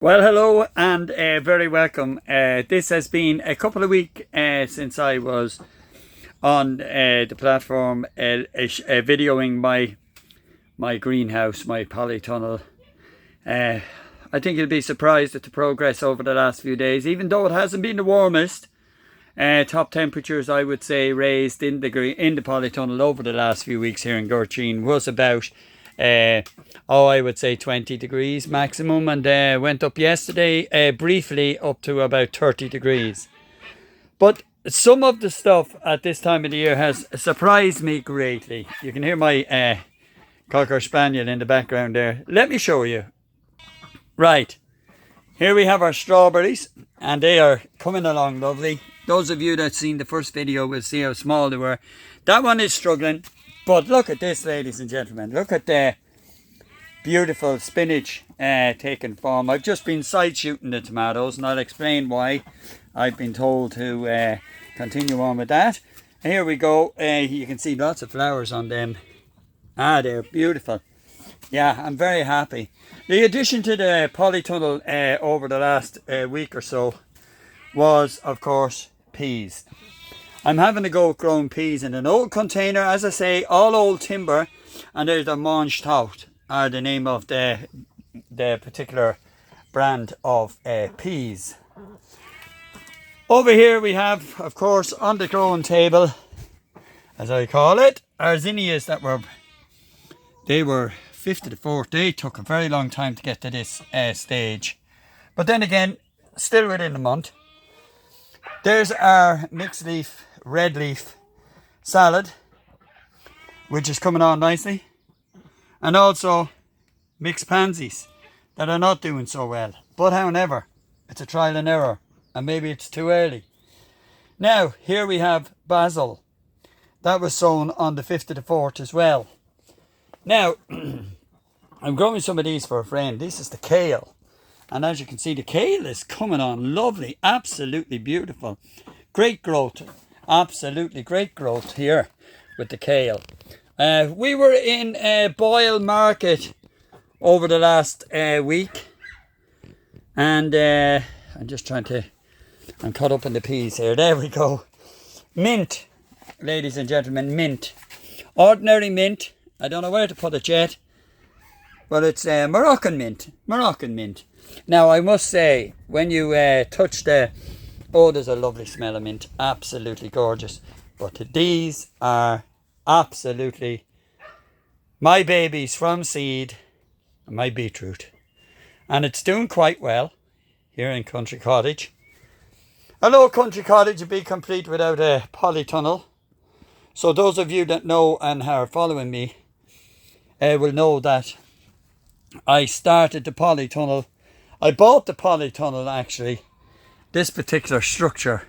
Well, hello and very welcome. This has been a couple of weeks since I was on the platform videoing my greenhouse, my polytunnel. I think you'll be surprised at the progress over the last few days, even though it hasn't been the warmest. Top temperatures, I would say, raised in the polytunnel over the last few weeks here in Gurchin was about I would say 20 degrees maximum, and went up yesterday briefly up to about 30 degrees. But some of the stuff at this time of the year has surprised me greatly. You can hear my Cocker Spaniel in the background there. Let me show you. Right, here we have our strawberries, and they are coming along lovely. Those of you that seen the first video will see how small they were. That one is struggling, but look at this, ladies and gentlemen. Look at the beautiful spinach taking form. I've just been side shooting the tomatoes, and I'll explain why. I've been told to continue on with that. Here we go. You can see lots of flowers on them. They're beautiful. Yeah, I'm very happy. The addition to the polytunnel over the last week or so was, of course, peas. I'm having to go growing peas in an old container, as I say, all old timber, and there's the Mange Tout are the name of the particular brand of peas. Over here we have, of course, on the growing table, as I call it, our zinnias that were 5th to the 4th. They took a very long time to get to this stage, but then again, still within a month. There's our mixed leaf, red leaf salad, which is coming on nicely. And also mixed pansies that are not doing so well. But however, it's a trial and error, and maybe it's too early. Now, here we have basil. That was sown on the 5th to the 4th as well. Now, I'm growing some of these for a friend. This is the kale. And as you can see, the kale is coming on lovely, absolutely beautiful. Great growth, absolutely great growth here with the kale. We were in Boyle Market over the last week, and I'm caught up in the peas here. There we go. Mint, ladies and gentlemen, mint. Ordinary mint. I don't know where to put it yet, but it's Moroccan mint. Moroccan mint. Now, I must say, when you touch there's a lovely smell of mint. Absolutely gorgeous. But these are absolutely my babies from seed, my beetroot. And it's doing quite well here in Country Cottage. Although Country Cottage would be complete without a polytunnel. So those of you that know and are following me will know that I started the polytunnel. I bought the polytunnel, actually, this particular structure,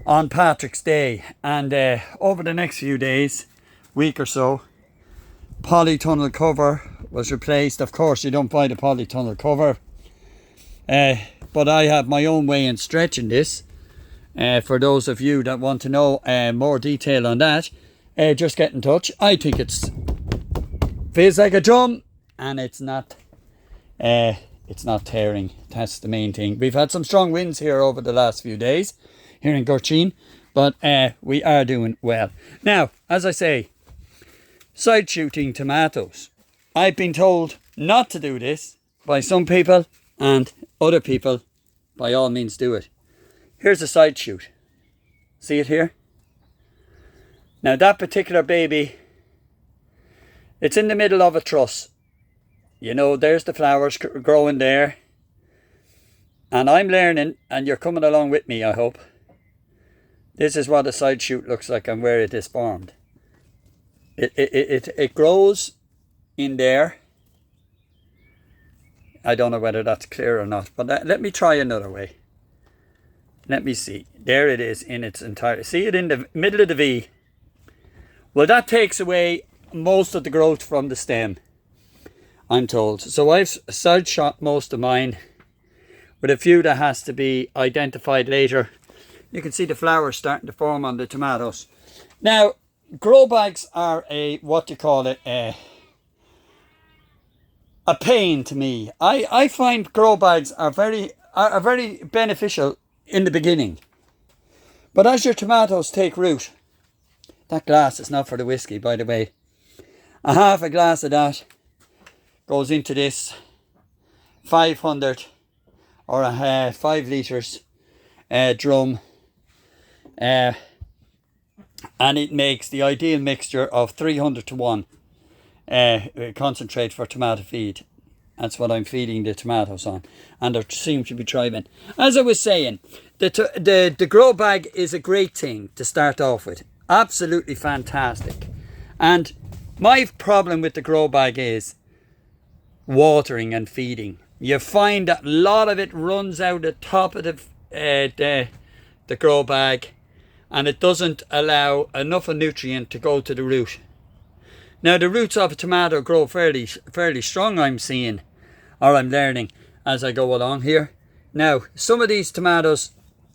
on Patrick's Day, and over the next few days, week or so, polytunnel cover was replaced. Of course, you don't buy the polytunnel cover, but I have my own way in stretching this. For those of you that want to know more detail on that, just get in touch. I think it's feels like a drum, and it's not tearing. That's the main thing. We've had some strong winds here over the last few days here in Gurchin, but we are doing well. Now, as I say, side shooting tomatoes. I've been told not to do this by some people, and other people, by all means, do it. Here's a side shoot. See it here? Now, that particular baby, it's in the middle of a truss. You know, there's the flowers growing there. And I'm learning, and you're coming along with me, I hope. This is what a side shoot looks like and where it is formed. It grows in there. I don't know whether that's clear or not, but let me try another way. Let me see. There it is in its entirety. See it in the middle of the V? Well, that takes away most of the growth from the stem, I'm told. So I've side shot most of mine, with a few that has to be identified later. You can see the flowers starting to form on the tomatoes. Now, grow bags are a a pain to me. I find grow bags are very beneficial in the beginning. But as your tomatoes take root, that glass is not for the whiskey, by the way. A half a glass of that goes into this 500 or a 5 litres drum, and it makes the ideal mixture of 300 to 1 concentrate for tomato feed. That's what I'm feeding the tomatoes on, and they seem to be thriving. As I was saying, the grow bag is a great thing to start off with. Absolutely fantastic. And my problem with the grow bag is watering and feeding. You find that a lot of it runs out the top of the grow bag, and it doesn't allow enough of nutrient to go to the root. Now the roots of a tomato grow fairly strong, I'm seeing, or I'm learning as I go along here. Now some of these tomatoes,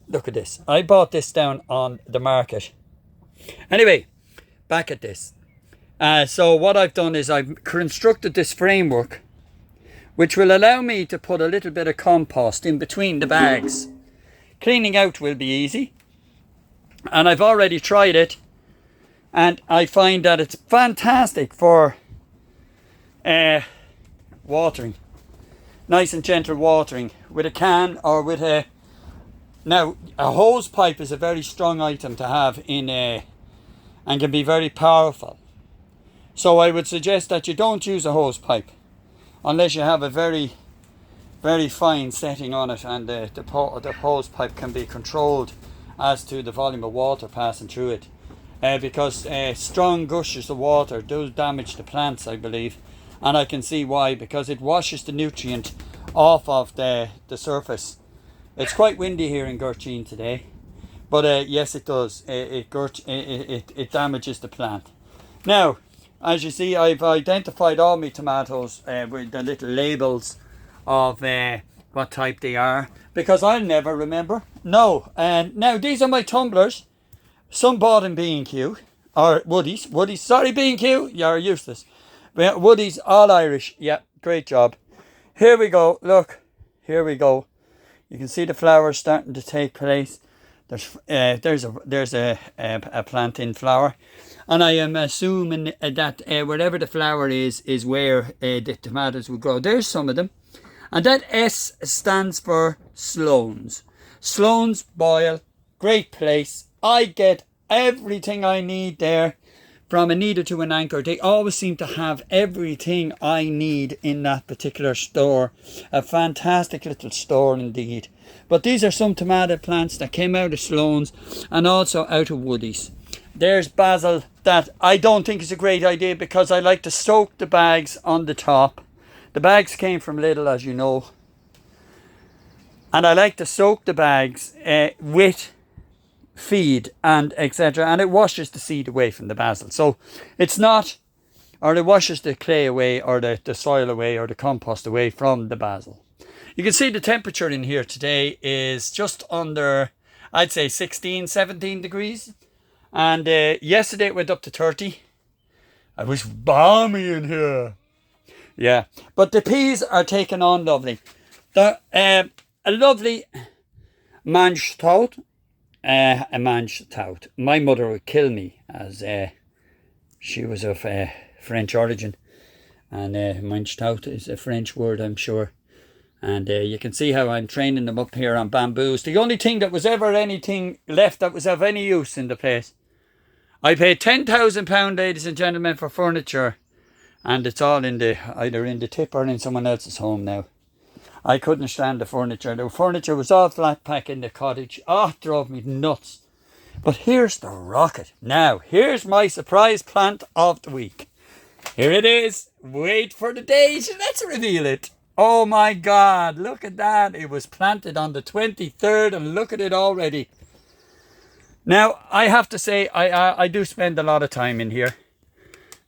look at this. I bought this down on the market. Anyway, back at this. So what I've done is I've constructed this framework which will allow me to put a little bit of compost in between the bags. Cleaning out will be easy, and I've already tried it, and I find that it's fantastic for watering. Nice and gentle watering with a can or with a... Now, a hose pipe is a very strong item to have in and can be very powerful. So I would suggest that you don't use a hose pipe unless you have a very fine setting on it, and the hose pipe can be controlled as to the volume of water passing through it. Because strong gushes of water do damage the plants, I believe, and I can see why, because it washes the nutrient off of the surface. It's quite windy here in Gurteen today, but yes, it does. It damages the plant. Now, as you see, I've identified all my tomatoes with the little labels of what type they are, because I'll never remember. No, and now these are my tumblers. Some bought in B&Q, or Woodies, sorry B&Q, you're useless. Woodies, all Irish, yeah, great job. Here we go, look, here we go. You can see the flowers starting to take place. There's a plant in flower, and I am assuming that wherever the flower is where the tomatoes will grow. There's some of them, and that S stands for Sloan's. Sloan's Boyle, great place. I get everything I need there, from a needle to an anchor. They always seem to have everything I need in that particular store. A fantastic little store indeed. But these are some tomato plants that came out of Sloan's and also out of Woodies. There's basil that I don't think is a great idea, because I like to soak the bags on the top. The bags came from Lidl, as you know. And I like to soak the bags with feed and etc., and it washes the seed away from the basil. So it's not, or it washes the clay away, or the soil away, or the compost away from the basil. You can see the temperature in here today is just under, I'd say 16-17 degrees, and yesterday it went up to 30. I was balmy in here. Yeah, but the peas are taking on lovely. They're a lovely mange tout. A mange tout. My mother would kill me, as she was of French origin, and mange tout is a French word, I'm sure. And you can see how I'm training them up here on bamboos. The only thing that was ever anything left that was of any use in the place. I paid £10,000, ladies and gentlemen, for furniture, and it's all in either in the tip or in someone else's home now. I couldn't stand the furniture. The furniture was all flat pack in the cottage. Oh, it drove me nuts. But here's the rocket. Now, here's my surprise plant of the week. Here it is. Wait for the date. Let's reveal it. Oh my God, look at that. It was planted on the 23rd, and look at it already. Now, I have to say, I do spend a lot of time in here,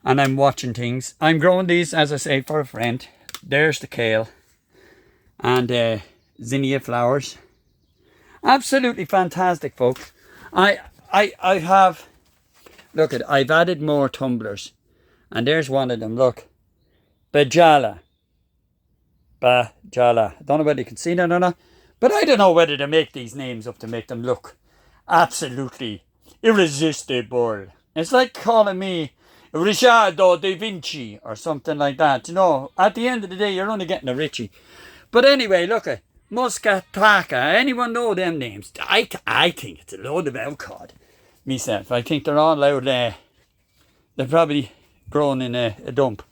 and I'm watching things. I'm growing these, as I say, for a friend. There's the kale. And zinnia flowers. Absolutely fantastic, folks. I have, look at, I've added more tumblers, and there's one of them, look. Bejala. Bajala. I don't know whether you can see that or not. But I don't know whether they make these names up to make them look absolutely irresistible. It's like calling me Ricciardo da Vinci or something like that. You know, at the end of the day, you're only getting a Richie. But anyway, look at Muscataka. Anyone know them names? I think it's a load of outcod. Myself, I think they're all out there. They're probably grown in a dump.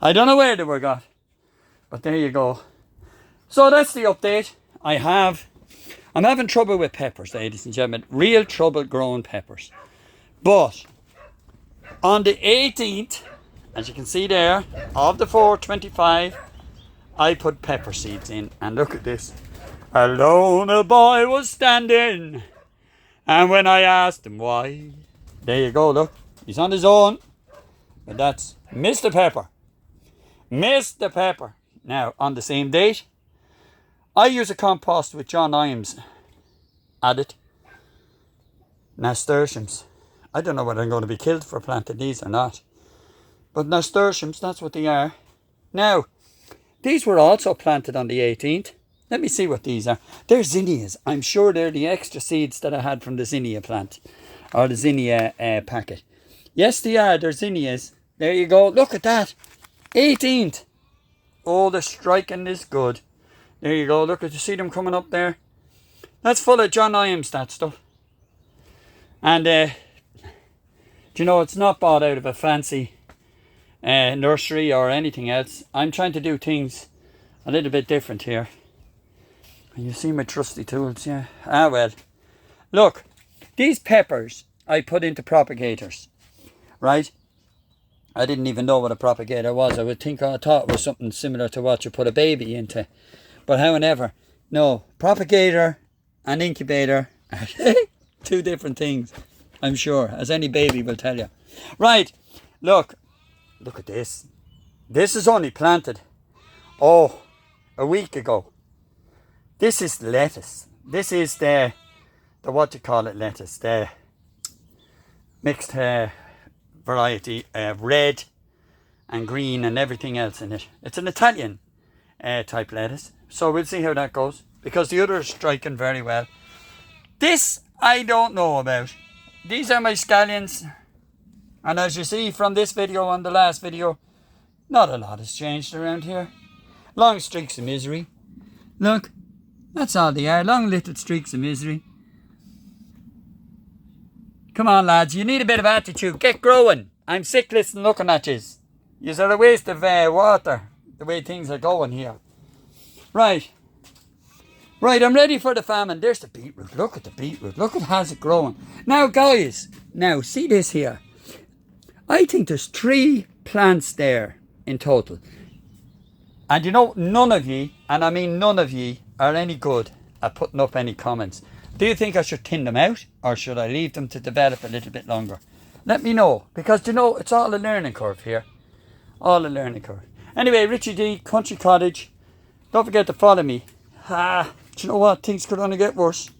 I don't know where they were got. But there you go. So that's the update. I'm having trouble with peppers, ladies and gentlemen. Real trouble growing peppers. But on the 18th, as you can see there, of the 425, I put pepper seeds in. And look at this. Alone a boy was standing. And when I asked him why, there you go, look. He's on his own. But that's Mr. Pepper. Mr. Pepper. Now, on the same date, I use a compost with John Imes added. Nasturtiums. I don't know whether I'm going to be killed for planting these or not. But nasturtiums, that's what they are. Now, these were also planted on the 18th. Let me see what these are. They're zinnias. I'm sure they're the extra seeds that I had from the zinnia plant. Or the zinnia packet. Yes, they are. They're zinnias. There you go. Look at that. 18th. Oh, the striking is good. There you go. Look at you see them coming up there. That's full of John Imes, that stuff. And, do you know, it's not bought out of a fancy nursery or anything else. I'm trying to do things a little bit different here. And you see my trusty tools, yeah. Ah, well. Look, these peppers I put into propagators, right? I didn't even know what a propagator was. I thought it was something similar to what you put a baby into. But however, no, propagator and incubator are two different things, I'm sure, as any baby will tell you. Right, look at this. This is only planted, a week ago. This is lettuce. This is the what you call it lettuce, the mixed variety of red and green and everything else in it. It's an Italian type lettuce. So we'll see how that goes. Because the other is striking very well. This I don't know about. These are my scallions. And as you see from this video and the last video, not a lot has changed around here. Long streaks of misery. Look, that's all they are. Long little streaks of misery. Come on, lads. You need a bit of attitude. Get growing. I'm sick listening looking at you. You're a waste of water. The way things are going here. Right. Right, I'm ready for the famine. There's the beetroot. Look at the beetroot. Look at how's it growing. Now, guys. Now, see this here. I think there's 3 plants there in total. And you know, none of ye, and I mean none of ye, are any good at putting up any comments. Do you think I should thin them out, or should I leave them to develop a little bit longer? Let me know, because you know, it's all a learning curve here. All a learning curve. Anyway, Richie D, Country Cottage. Don't forget to follow me. Do you know what? Things could only get worse.